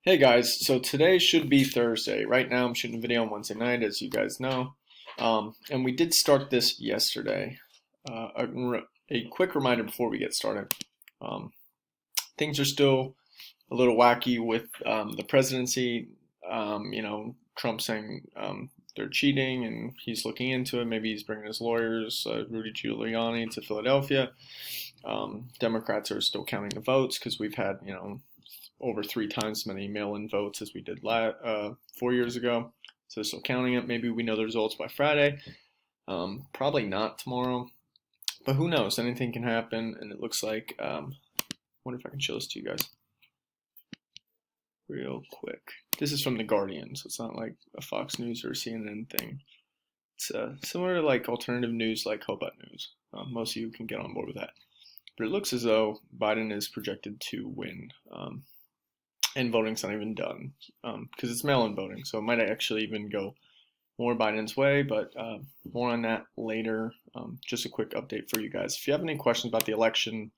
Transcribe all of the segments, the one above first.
Hey guys, so today should be Thursday. Right now I'm shooting a video on Wednesday night, as you guys know. And we did start this yesterday. A quick reminder before we get started. Um, Things are still a little wacky with the presidency. Trump saying they're cheating and he's looking into it. Maybe he's bringing his lawyers, Rudy Giuliani, to Philadelphia. Democrats are still counting the votes because we've had, over 3 times as many mail-in votes as we did 4 years ago. So they're still counting it. Maybe we know the results by Friday. Probably not tomorrow, but who knows? Anything can happen. And it looks like, I wonder if I can show this to you guys real quick. This is from The Guardian, so it's not like a Fox News or a CNN thing. It's similar to like alternative news like Hobart News. Most of you can get on board with that. But it looks as though Biden is projected to win. And voting's not even done because it's mail-in voting, so it might actually even go more Biden's way, but more on that later. Just a quick update for you guys. If you have any questions about the election,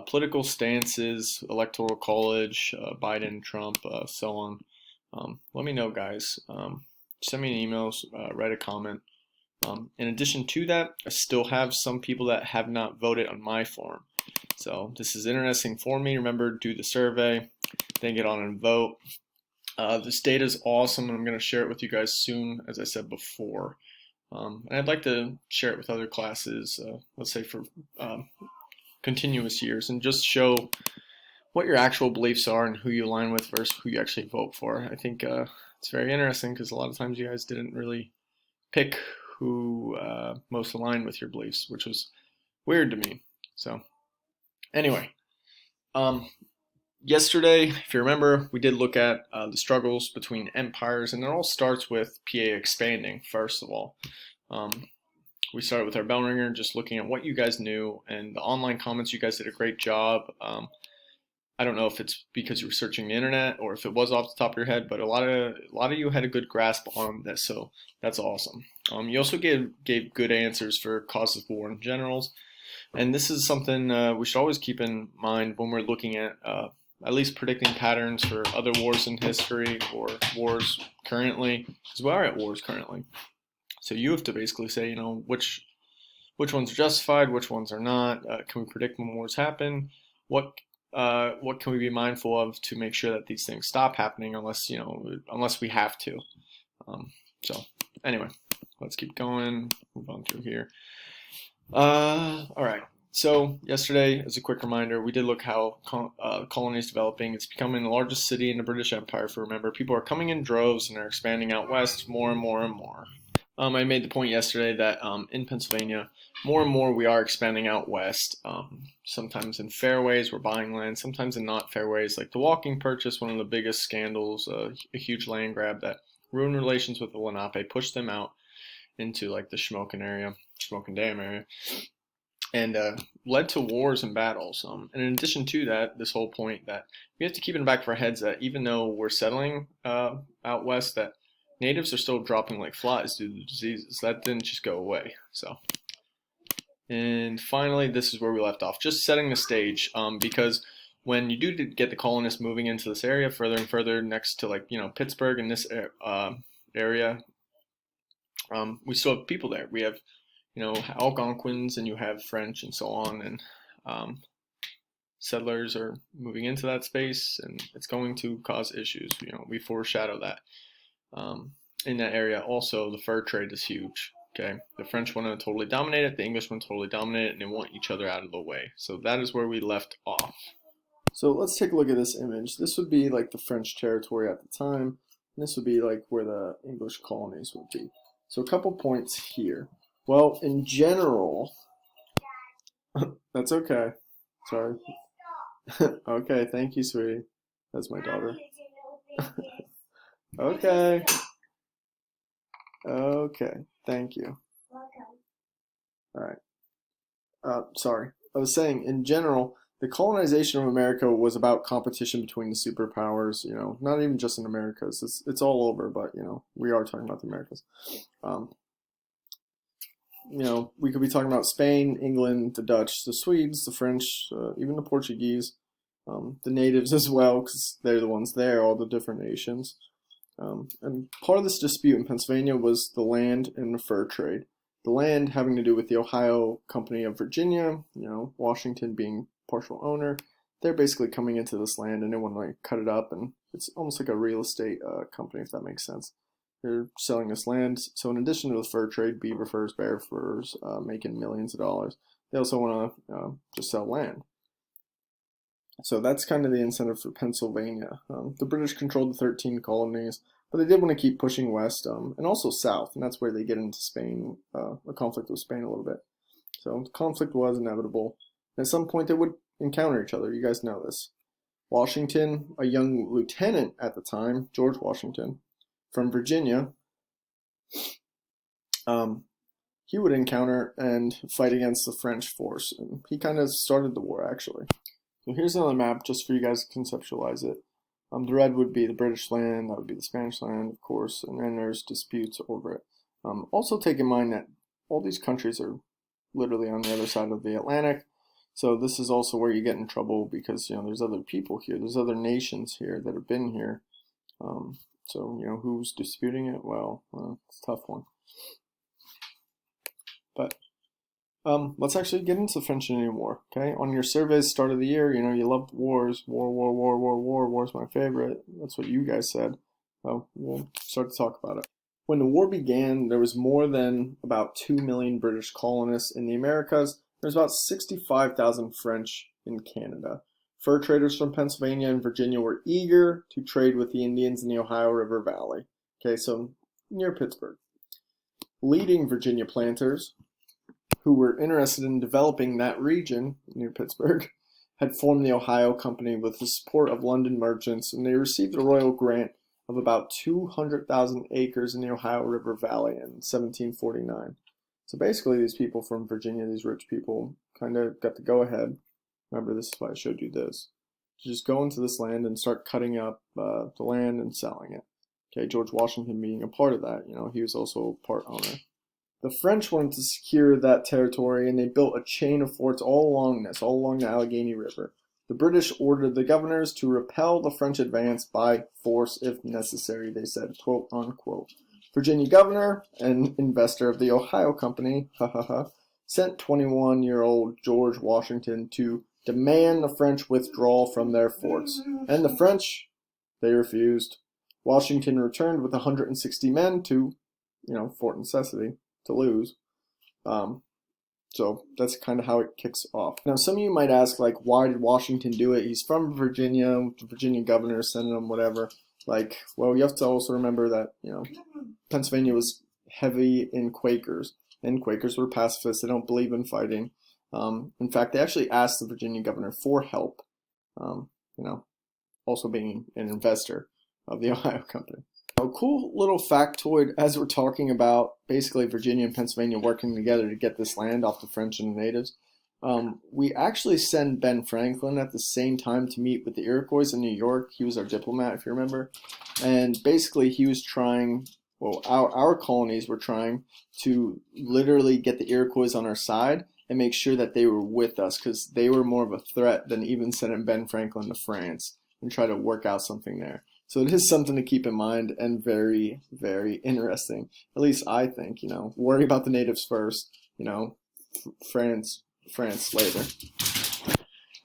political stances, electoral college, Biden, Trump, so on, let me know, guys. Send me an email, write a comment. In addition to that, I still have some people that have not voted on my form. So this is interesting for me. Remember, do the survey, then get on and vote. This data is awesome, and I'm going to share it with you guys soon, as I said before. And I'd like to share it with other classes, let's say for continuous years, and just show what your actual beliefs are and who you align with versus who you actually vote for. I think it's very interesting because a lot of times you guys didn't really pick who most aligned with your beliefs, which was weird to me. So anyway, yesterday, if you remember, we did look at the struggles between empires, and it all starts with PA expanding, first of all. We started with our bell ringer, just looking at what you guys knew, and the online comments, you guys did a great job. I don't know if it's because you were searching the internet or if it was off the top of your head, but a lot of you had a good grasp on this, so that's awesome. You also gave good answers for causes of war and generals, and this is something we should always keep in mind when we're looking at least predicting patterns for other wars in history or wars currently, because we are at wars currently. So you have to basically say, which ones are justified, which ones are not. Can we predict when wars happen? What can we be mindful of to make sure that these things stop happening, unless we have to. So anyway, let's keep going. Move on through here. All right. So yesterday, as a quick reminder, we did look how colony is developing. It's becoming the largest city in the British Empire. If you remember, people are coming in droves and they're expanding out west more and more and more. I made the point yesterday that in Pennsylvania, more and more we are expanding out west. Sometimes in fairways, we're buying land. Sometimes in not fairways, like the Walking Purchase, one of the biggest scandals, a huge land grab that ruined relations with the Lenape, pushed them out into like the Schmoken Dam area, and led to wars and battles. And in addition to that, this whole point that we have to keep in the back of our heads that even though we're settling out west, that natives are still dropping like flies due to diseases. That didn't just go away. So, and finally, this is where we left off, just setting the stage, because when you do get the colonists moving into this area further and further next to like Pittsburgh and this area, we still have people there. We have Algonquins, and you have French and so on, and settlers are moving into that space, and it's going to cause issues. We foreshadow that. In that area, also, the fur trade is huge. Okay, the French want to totally dominate it, the English want to totally dominate it, and they want each other out of the way. So that is where we left off. So let's take a look at this image. This would be like the French territory at the time, and this would be like where the English colonies would be. So a couple points here. Well, in general, that's okay. Sorry. Okay, thank you, sweetie. That's my daughter. Okay. Okay, thank you. All right. Sorry. I was saying, in general, the colonization of America was about competition between the superpowers. Not even just in Americas. It's all over, but we are talking about the Americas. We could be talking about Spain, England, the Dutch, the Swedes, the French, even the Portuguese, the natives as well, because they're the ones there, all the different nations. And part of this dispute in Pennsylvania was the land and the fur trade. The land having to do with the Ohio Company of Virginia, Washington being partial owner. They're basically coming into this land and they want to like cut it up, and it's almost like a real estate company, if that makes sense. They're selling this land. So in addition to the fur trade, beaver furs, bear furs, making millions of dollars, they also want to just sell land. So that's kind of the incentive for Pennsylvania. The British controlled the 13 colonies, but they did want to keep pushing west and also south, and that's where they get into Spain, a conflict with Spain a little bit. So the conflict was inevitable. And at some point they would encounter each other. You guys know this. Washington, a young lieutenant at the time, George Washington, from Virginia, he would encounter and fight against the French force. And he kind of started the war, actually. So here's another map just for you guys to conceptualize it. The red would be the British land, that would be the Spanish land, of course, and then there's disputes over it. Also take in mind that all these countries are literally on the other side of the Atlantic. So this is also where you get in trouble because, there's other people here, there's other nations here that have been here. So, who's disputing it? Well, it's a tough one. But let's actually get into the French and Indian War, okay? On your surveys, start of the year, you loved wars. War's my favorite. That's what you guys said. So we'll start to talk about it. When the war began, there was more than about 2 million British colonists in the Americas. There's about 65,000 French in Canada. Fur traders from Pennsylvania and Virginia were eager to trade with the Indians in the Ohio River Valley. Okay, so near Pittsburgh. Leading Virginia planters who were interested in developing that region near Pittsburgh had formed the Ohio Company with the support of London merchants, and they received a royal grant of about 200,000 acres in the Ohio River Valley in 1749. So basically these people from Virginia, these rich people, kind of got the go-ahead. Remember, this is why I showed you this. To just go into this land and start cutting up the land and selling it. Okay, George Washington being a part of that, he was also a part owner. The French wanted to secure that territory, and they built a chain of forts all along the Allegheny River. The British ordered the governors to repel the French advance by force if necessary, they said, quote unquote. Virginia governor and investor of the Ohio Company, sent 21-year-old George Washington to demand the French withdrawal from their forts. And the French, they refused. Washington returned with 160 men to, Fort Necessity, to lose. So that's kind of how it kicks off. Now, some of you might ask, why did Washington do it? He's from Virginia, the Virginia governor sending him whatever. Well, you have to also remember that, Pennsylvania was heavy in Quakers, and Quakers were pacifists. They don't believe in fighting. In fact, they actually asked the Virginia governor for help, also being an investor of the Ohio Company. A cool little factoid as we're talking about basically Virginia and Pennsylvania working together to get this land off the French and the natives. We actually sent Ben Franklin at the same time to meet with the Iroquois in New York. He was our diplomat, if you remember. And basically he was trying, our colonies were trying to literally get the Iroquois on our side and make sure that they were with us, because they were more of a threat than even sending Ben Franklin to France and try to work out something there. So it is something to keep in mind and very, very interesting. At least I think, worry about the natives first, France later.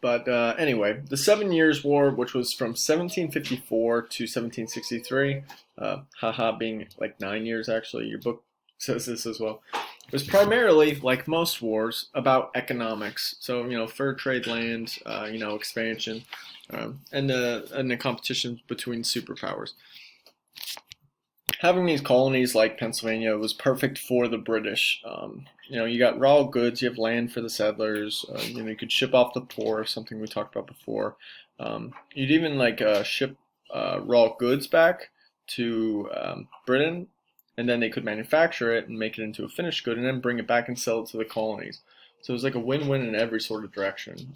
But anyway, the 7 Years' War, which was from 1754 to 1763, being 9 years actually, your book says this as well, was primarily, like most wars, about economics. So, fur trade, land, expansion, and the competition between superpowers. Having these colonies like Pennsylvania was perfect for the British. You got raw goods, you have land for the settlers, you could ship off the poor, something we talked about before. You'd even ship raw goods back to Britain, and then they could manufacture it and make it into a finished good and then bring it back and sell it to the colonies. So it was like a win-win in every sort of direction.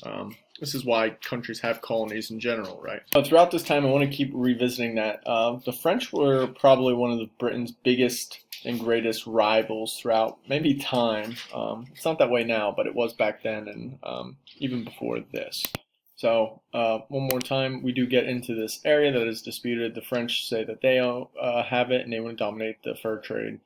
This is why countries have colonies in general, right? But throughout this time, I want to keep revisiting that. The French were probably one of Britain's biggest and greatest rivals throughout maybe time. It's not that way now, but it was back then and even before this. So one more time, we do get into this area that is disputed. The French say that they have it and they want to dominate the fur trade.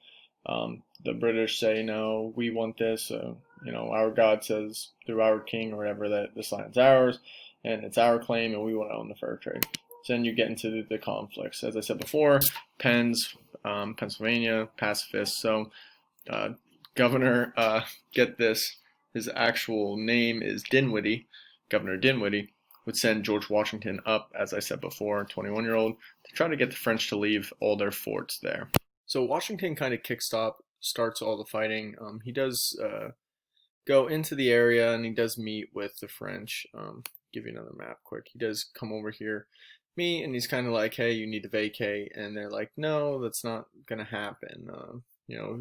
The British say, no, we want this. Our God says through our king or whatever that this land's ours and it's our claim and we want to own the fur trade. So then you get into the conflicts. As I said before, Penn's, Pennsylvania, pacifists. So Governor, get this, his actual name is Dinwiddie. Governor Dinwiddie would send George Washington up, as I said before, 21-year-old, to try to get the French to leave all their forts there. So Washington kind of starts all the fighting. He does go into the area and he does meet with the French. Give you another map quick. He does come over here, meet, and he's kind of like, hey, you need to vacate. And they're like, no, that's not going to happen.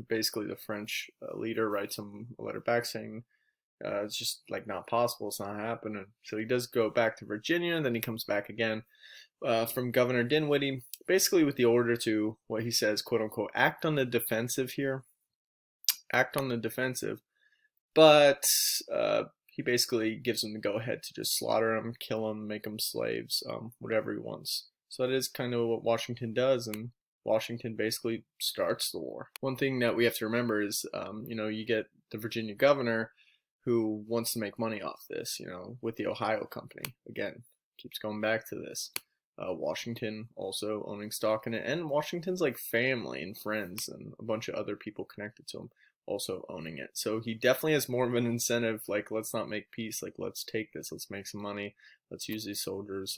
Basically the French leader writes him a letter back saying, it's just like not possible, it's not happening. So he does go back to Virginia, and then he comes back again from Governor Dinwiddie, basically with the order to, what he says, quote unquote, act on the defensive here. Act on the defensive. But he basically gives them the go ahead to just slaughter them, kill them, make them slaves, whatever he wants. So that is kind of what Washington does, and Washington basically starts the war. One thing that we have to remember is, you get the Virginia governor who wants to make money off this, with the Ohio Company. Again, keeps going back to this. Washington also owning stock in it, and Washington's like family and friends and a bunch of other people connected to him also owning it. So he definitely has more of an incentive, like, let's not make peace, like, let's take this, let's make some money, let's use these soldiers,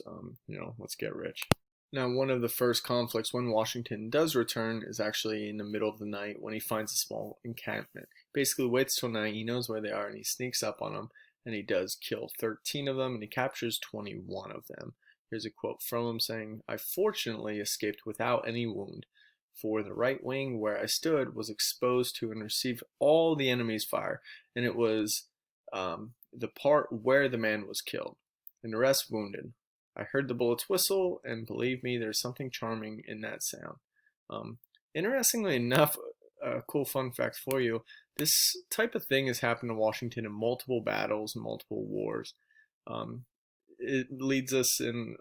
let's get rich. Now, one of the first conflicts when Washington does return is actually in the middle of the night when he finds a small encampment. Basically waits till night, he knows where they are, and he sneaks up on them, and he does kill 13 of them, and he captures 21 of them. Here's a quote from him saying, I fortunately escaped without any wound, for the right wing where I stood was exposed to and received all the enemy's fire, and it was the part where the man was killed, and the rest wounded. I heard the bullets whistle, and believe me, there's something charming in that sound. Interestingly enough, a cool fun fact for you, this type of thing has happened to Washington in multiple battles and multiple wars. It leads us in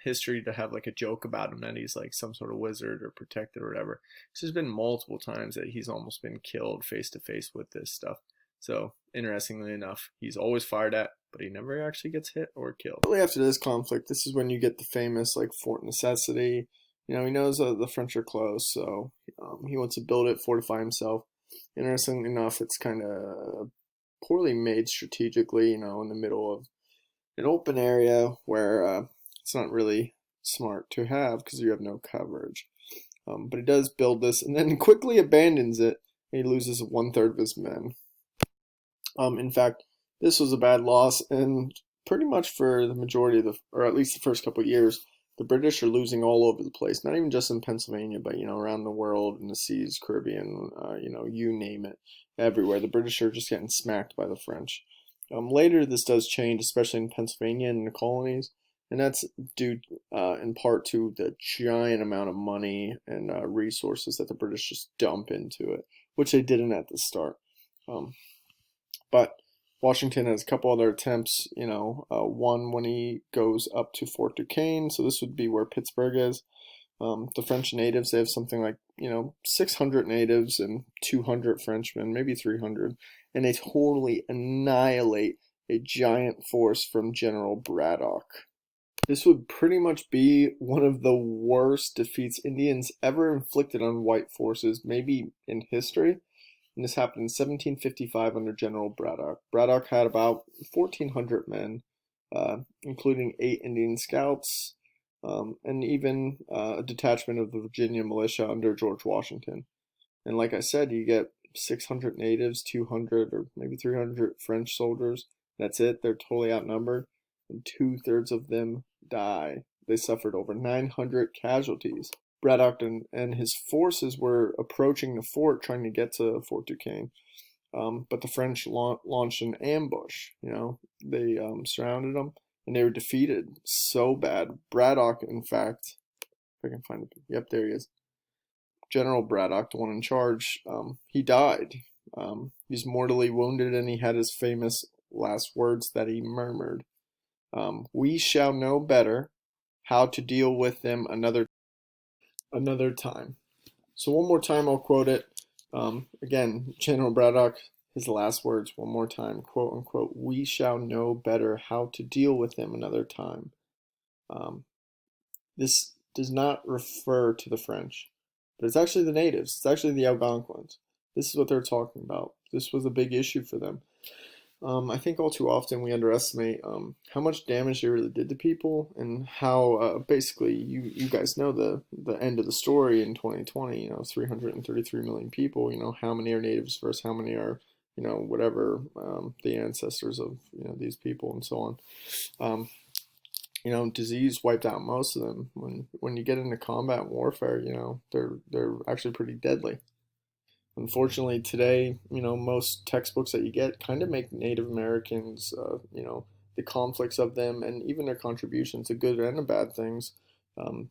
history to have like a joke about him that he's like some sort of wizard or protector or whatever. There's been multiple times that he's almost been killed face to face with this stuff. So, interestingly enough, he's always fired at, but he never actually gets hit or killed. Shortly after this conflict, this is when you get the famous like Fort Necessity. He knows the French are close, so he wants to build it, fortify himself. Interestingly enough, it's kind of poorly made strategically, in the middle of an open area where it's not really smart to have because you have no coverage. But he does build this and then quickly abandons it. And he loses 1/3 of his men. In fact, this was a bad loss, and pretty much for the majority of or at least the first couple of years, the British are losing all over the place. Not even just in Pennsylvania, but around the world, in the seas, Caribbean, you name it, everywhere. The British are just getting smacked by the French. Later, this does change, especially in Pennsylvania and the colonies, and that's due in part to the giant amount of money and resources that the British just dump into it, which they didn't at the start. But Washington has a couple other attempts, one when he goes up to Fort Duquesne, so this would be where Pittsburgh is. The French natives, they have something like, 600 natives and 200 Frenchmen, maybe 300, and they totally annihilate a giant force from General Braddock. This would pretty much be one of the worst defeats Indians ever inflicted on white forces, maybe in history. And this happened in 1755 under General Braddock. Braddock had about 1,400 men, including 8 Indian scouts, and even a detachment of the Virginia militia under George Washington. And like I said, you get 600 natives, 200 or maybe 300 French soldiers. That's it. They're totally outnumbered, and 2/3 of them die. They suffered over 900 casualties. Braddock and his forces were approaching the fort, trying to get to Fort Duquesne, but the French launched an ambush. They surrounded them, and they were defeated so bad. Braddock, in fact, if I can find it, yep, there he is. General Braddock, the one in charge, he died. He's mortally wounded, and he had his famous last words that he murmured. We shall know better how to deal with them another time. So one more time, I'll quote it. Again, General Braddock, his last words, one more time, quote unquote, we shall know better how to deal with them another time. This does not refer to the French, but it's actually the natives. It's actually the Algonquins. This is what they're talking about. This was a big issue for them. I think all too often we underestimate how much damage they really did to people, and how basically you guys know the end of the story in 2020. 333 million people. How many are natives versus how many are whatever the ancestors of these people and so on. Disease wiped out most of them. When you get into combat warfare, they're actually pretty deadly. Unfortunately, today, most textbooks that you get kind of make Native Americans, the conflicts of them and even their contributions, the good and the bad things,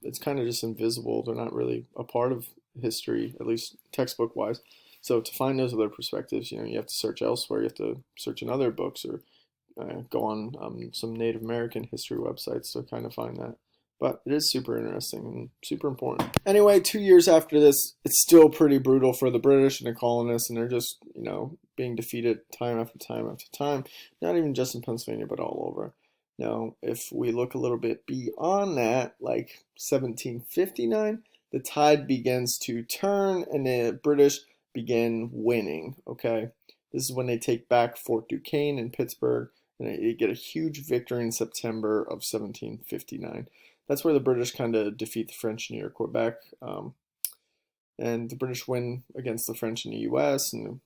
it's kind of just invisible. They're not really a part of history, at least textbook wise. So to find those other perspectives, you have to search elsewhere. You have to search in other books, or go on some Native American history websites to kind of find that. But it is super interesting and super important. Anyway, 2 years after this, it's still pretty brutal for the British and the colonists, and they're just, being defeated time after time after time, not even just in Pennsylvania, but all over. Now, if we look a little bit beyond that, like 1759, the tide begins to turn and the British begin winning, okay? This is when they take back Fort Duquesne in Pittsburgh, and they get a huge victory in September of 1759. That's where the British kind of defeat the French near Quebec, and the British win against the French in the U.S. and the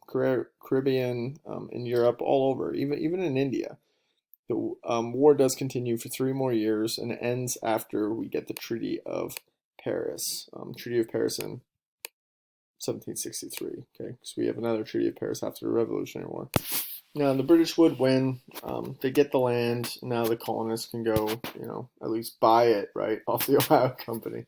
Caribbean, in Europe, all over, even in India. The war does continue for 3 more years, and it ends after we get the Treaty of Paris. Treaty of Paris in 1763. Okay, so we have another Treaty of Paris after the Revolutionary War. Now, the British would win. They get the land. Now the colonists can go, at least buy it, right, off the Ohio Company.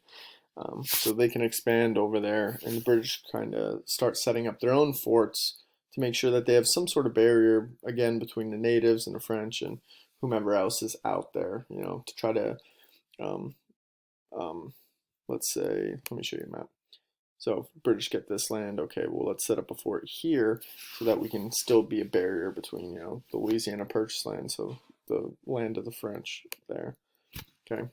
So they can expand over there. And the British kind of start setting up their own forts to make sure that they have some sort of barrier, again, between the natives and the French and whomever else is out there, to try to, let's say, let me show you a map. So British get this land, okay, well, let's set up a fort here so that we can still be a barrier between, the Louisiana Purchase land, so the land of the French there. Okay,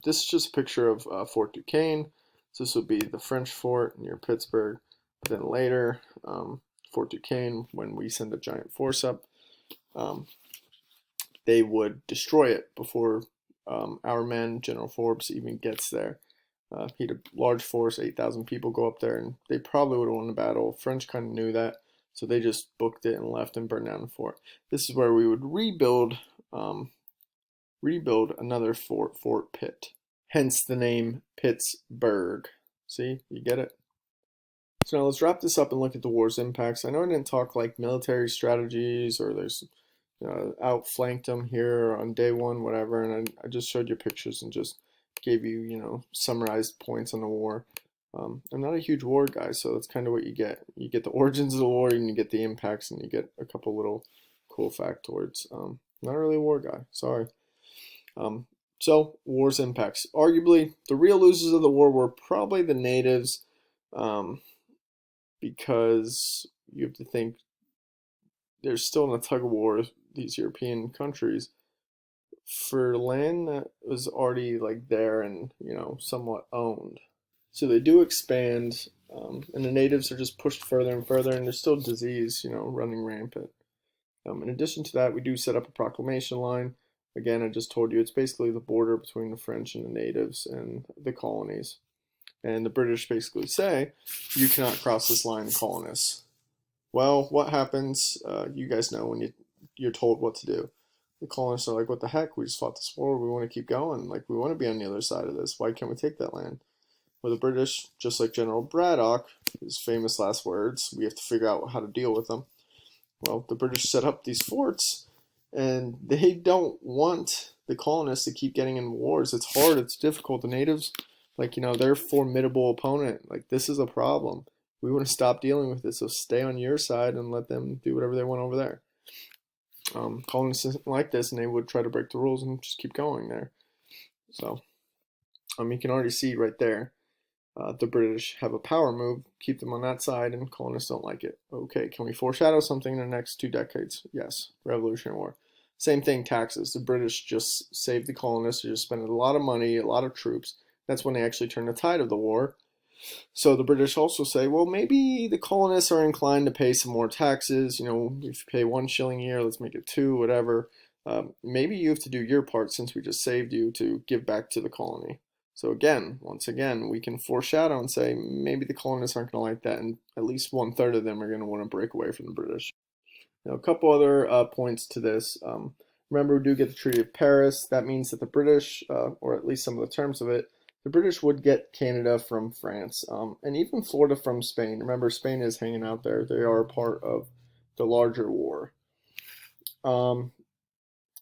this is just a picture of Fort Duquesne. So this would be the French fort near Pittsburgh. But then later, Fort Duquesne, when we send a giant force up, they would destroy it before our man, General Forbes, even gets there. He had a large force, 8,000 people go up there, and they probably would have won the battle. French kind of knew that, so they just booked it and left and burned down the fort. This is where we would rebuild another fort, Fort Pitt. Hence the name Pittsburgh. See, you get it? So now let's wrap this up and look at the war's impacts. I know I didn't talk like military strategies, or there's outflanked them here on day one, whatever, and I just showed you pictures and just gave you, summarized points on the war. I'm not a huge war guy, so that's kind of what you get. You get the origins of the war, and you get the impacts, and you get a couple little cool factoids. Not really a war guy, sorry. So, war's impacts. Arguably, the real losers of the war were probably the natives, because you have to think there's still in a tug of war with these European countries for land that was already like there and somewhat owned. So they do expand, and the natives are just pushed further and further, and there's still disease running rampant. In addition to that, we do set up a proclamation line. Again, I just told you it's basically the border between the French and the natives and the colonies. And the British basically say, you cannot cross this line, colonists. Well, what happens, you guys know when you're told what to do. The colonists are like, what the heck, we just fought this war, we want to keep going, like we want to be on the other side of this, why can't we take that land? Well, the British, just like General Braddock, his famous last words, we have to figure out how to deal with them. Well, the British set up these forts, and they don't want the colonists to keep getting in wars. It's hard, it's difficult. The natives, they're a formidable opponent. Like, this is a problem. We want to stop dealing with this, so stay on your side and let them do whatever they want over there. Colonists didn't like this, and they would try to break the rules and just keep going there. So you can already see right there, the British have a power move, keep them on that side, and colonists don't like it. Okay, can we foreshadow something in the next 2 decades? Yes, Revolutionary War. Same thing, taxes. The British just saved the colonists. They just spent a lot of money, a lot of troops. That's when they actually turned the tide of the war. So the British also say, well, maybe the colonists are inclined to pay some more taxes. You know, if you pay 1 shilling a year, let's make it 2, whatever. Maybe you have to do your part since we just saved you to give back to the colony. So again, once again, we can foreshadow and say maybe the colonists aren't going to like that, and at least 1/3 of them are going to want to break away from the British. Now, a couple other points to this. Remember, we do get the Treaty of Paris. That means that the British, or at least some of the terms of it, the British would get Canada from France, and even Florida from Spain. Remember, Spain is hanging out there. They are a part of the larger war. In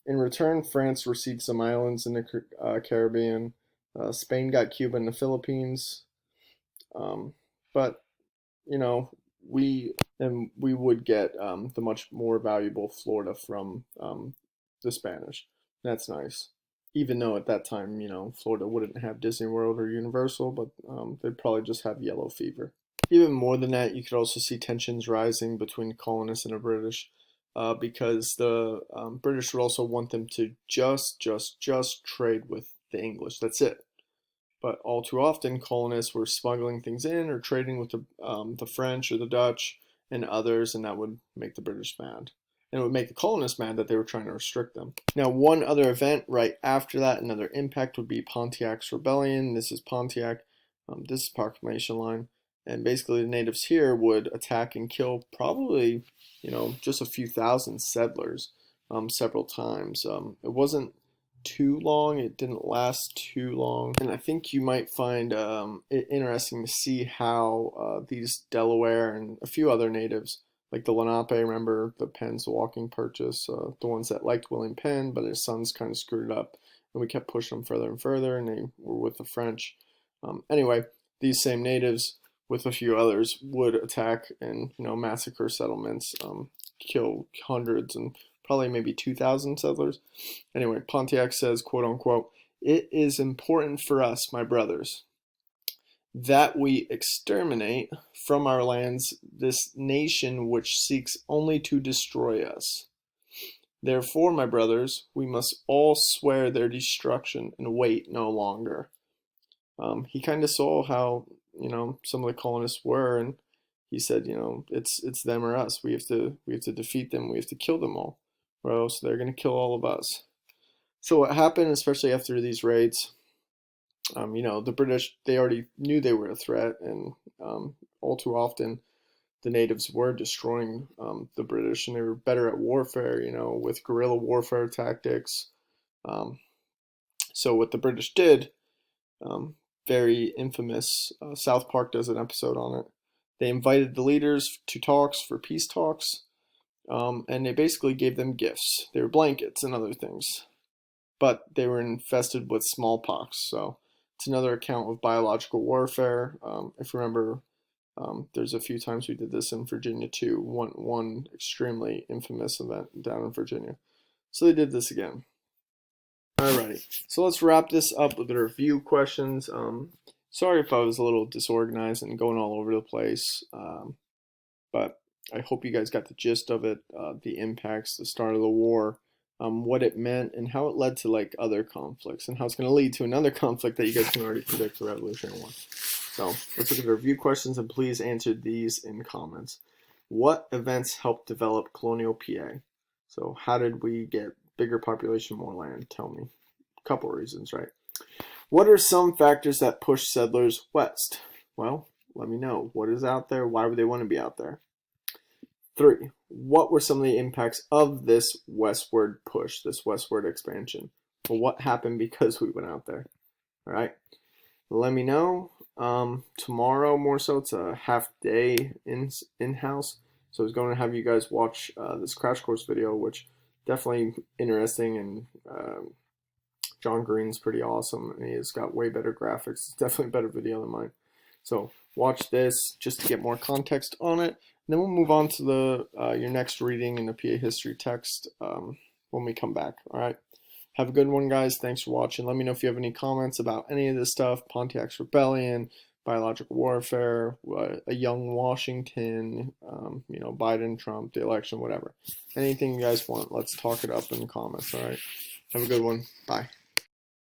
return, France received some islands in the Caribbean. Spain got Cuba and the Philippines. But, you know, we would get the much more valuable Florida from the Spanish. That's nice. Even though at that time, you know, Florida wouldn't have Disney World or Universal, but they'd probably just have yellow fever. Even more than that, you could also see tensions rising between the colonists and the British, because the British would also want them to just trade with the English. That's it. But all too often, colonists were smuggling things in or trading with the French or the Dutch and others, and that would make the British mad. And it would make the colonists mad that they were trying to restrict them. Now, one other event right after that, another impact, would be Pontiac's Rebellion. This is Pontiac. This is Proclamation Line. And basically, the natives here would attack and kill probably, you know, just a few thousand settlers several times. It wasn't too long. It didn't last too long. And I think you might find it interesting to see how these Delaware and a few other natives, like the Lenape, remember the Penn's walking purchase, the ones that liked William Penn, but his sons kind of screwed it up. And we kept pushing them further and further, and they were with the French. Anyway, these same natives, with a few others, would attack and, you know, massacre settlements, kill hundreds and probably maybe 2,000 settlers. Anyway, Pontiac says, quote unquote, "It is important for us, my brothers, that we exterminate from our lands this nation which seeks only to destroy us. Therefore, my brothers, we must all swear their destruction and wait no longer." He kind of saw how, you know, some of the colonists were, and he said, you know, it's them or us. We have to defeat them. We have to kill them all, or else they're going to kill all of us. So what happened, especially after these raids, you know, the British, they already knew they were a threat, and all too often the natives were destroying the British, and they were better at warfare, you know, with guerrilla warfare tactics. So what the British did, very infamous, South Park does an episode on it. They invited the leaders to talks, for peace talks, and they basically gave them gifts. They were blankets and other things, but they were infested with smallpox. So it's another account of biological warfare. If you remember, there's a few times we did this in Virginia too. One extremely infamous event down in Virginia. So they did this again. Alrighty, so let's wrap this up with the review questions. Sorry if I was a little disorganized and going all over the place, but I hope you guys got the gist of it, the impacts, the start of the war, what it meant, and how it led to like other conflicts, and how it's going to lead to another conflict that you guys can already predict, the Revolutionary War. So let's look at the review questions, and please answer these in comments. What events helped develop colonial PA? So how did we get bigger population, more land? Tell me. A couple reasons, right? What are some factors that push settlers west? Well, let me know. What is out there? Why would they want to be out there? 3. What were some of the impacts of this westward push, this westward expansion? Well, what happened because we went out there? All right. Let me know. Tomorrow, more so, it's a half day in-house. So I was going to have you guys watch this crash course video, which definitely interesting, and John Green's pretty awesome, and he's got way better graphics. It's definitely a better video than mine. So watch this just to get more context on it. then we'll move on to the your next reading in the PA history text when we come back. All right. Have a good one, guys. Thanks for watching. Let me know if you have any comments about any of this stuff. Pontiac's Rebellion, biological warfare, a young Washington, Biden, Trump, the election, whatever. Anything you guys want, let's talk it up in the comments. All right. Have a good one. Bye.